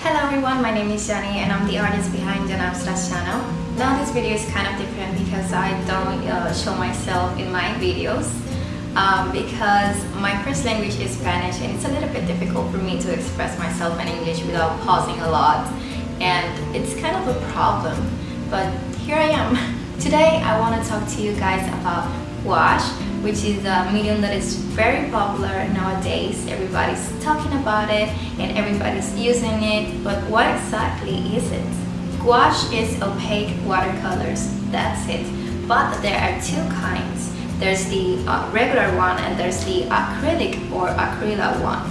Hello everyone, my name is Jenny and I'm the artist behind JANABSTRA's channel. Now this video is kind of different because I don't show myself in my videos because my first language is Spanish and it's a little bit difficult for me to express myself in English without pausing a lot, and it's kind of a problem, but here I am. Today I want to talk to you guys about gouache, which is a medium that is very popular nowadays. Everybody's talking about it and everybody's using it, but what exactly is it? Gouache is opaque watercolors, that's it. But there are two kinds. There's the regular one and there's the acrylic or acrylic one.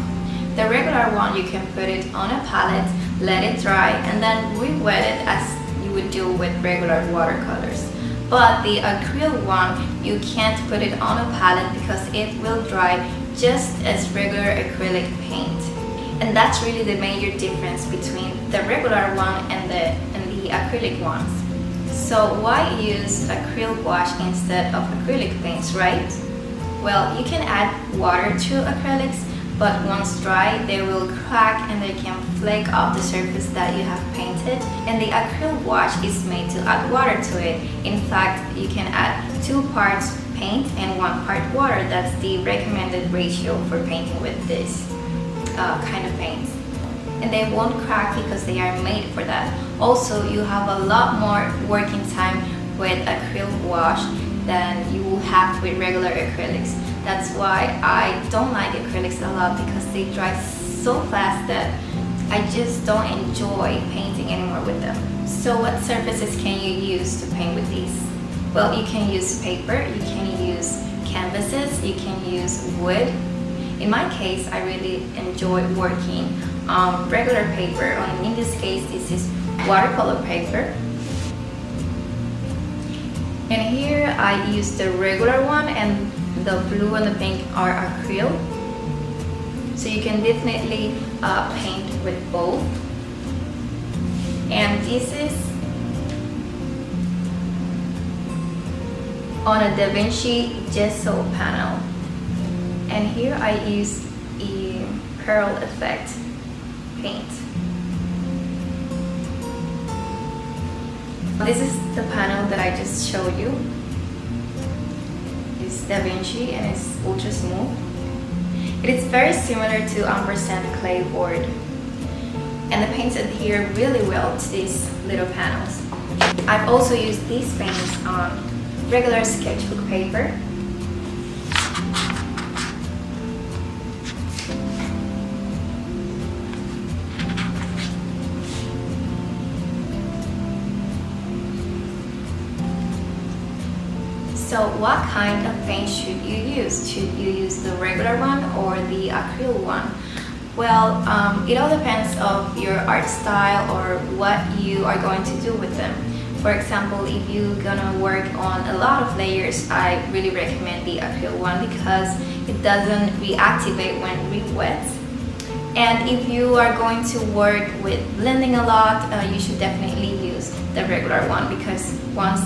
The regular one, you can put it on a palette, let it dry, and then re-wet it as you would do with regular watercolors. But the acrylic one, you can't put it on a palette because it will dry just as regular acrylic paint. And that's really the major difference between the regular one and the acrylic ones. So why use acrylic gouache instead of acrylic paints, right? Well, you can add water to acrylics, but once dry, they will crack and they can flake off the surface that you have painted. And the acrylic gouache is made to add water to it. In fact, you can add 2 parts paint and 1 part water. That's the recommended ratio for painting with this kind of paints. And they won't crack because they are made for that. Also, you have a lot more working time with acrylic gouache than you will have with regular acrylics. That's why I don't like acrylics a lot, because they dry so fast that I just don't enjoy painting anymore with them. So what surfaces can you use to paint with these? Well, you can use paper, you can use canvases, you can use wood. In my case, I really enjoy working on regular paper. In this case, this is watercolor paper. And here I use the regular one, and the blue and the pink are acrylic. So you can definitely paint with both. And this is on a Da Vinci gesso panel. And here I use a pearl effect paint. This is the panel that I just showed you. It's Da Vinci and it's ultra smooth. It is very similar to ampersand clay board, and the paints adhere really well to these little panels. I've also used these paints on regular sketchbook paper. So what kind of paint should you use? Should you use the regular one or the acrylic one? Well, it all depends on your art style or what you are going to do with them. For example, if you're gonna work on a lot of layers, I really recommend the acrylic one because it doesn't reactivate when re-wet. And if you are going to work with blending a lot, you should definitely use the regular one, because once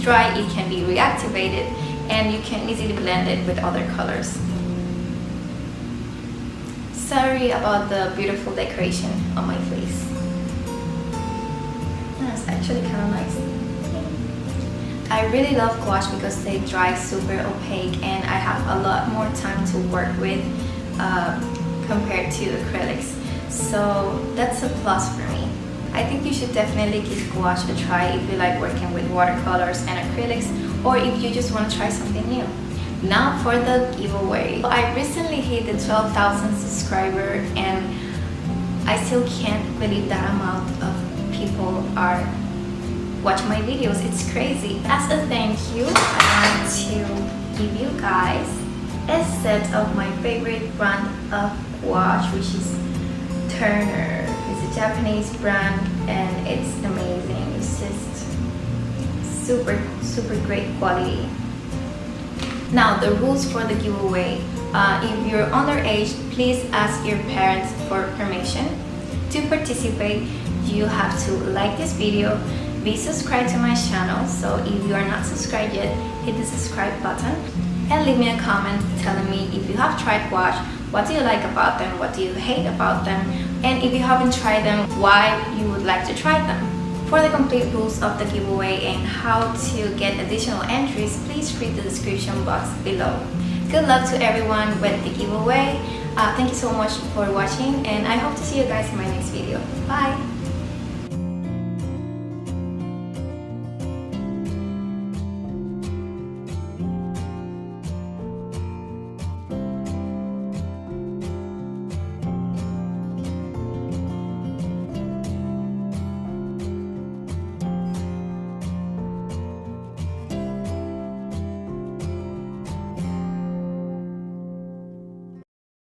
dry, it can be reactivated and you can easily blend it with other colors. Sorry about the beautiful decoration on my face. That's actually kind of nice. I really love gouache because they dry super opaque and I have a lot more time to work with compared to acrylics. So that's a plus for me. I think you should definitely give gouache a try if you like working with watercolors and acrylics, or if you just want to try something new. Now for the giveaway. I recently hit the 12,000 subscribers and I still can't believe that amount of people are watching my videos. It's crazy. As a thank you, I want to give you guys a set of my favorite brand of gouache, which is Turner. It's a Japanese brand and it's amazing. It's just super great quality. Now the rules for the giveaway. If you're underage, please ask your parents for permission. To participate, you have to like this video, be subscribed to my channel. So if you are not subscribed yet, hit the subscribe button and leave me a comment telling me if you have tried gouache, what do you like about them, what do you hate about them, and if you haven't tried them, why you would like to try them. For the complete rules of the giveaway and how to get additional entries, please read the description box below. Good luck to everyone with the giveaway. Thank you so much for watching, and I hope to see you guys in my next video. Bye!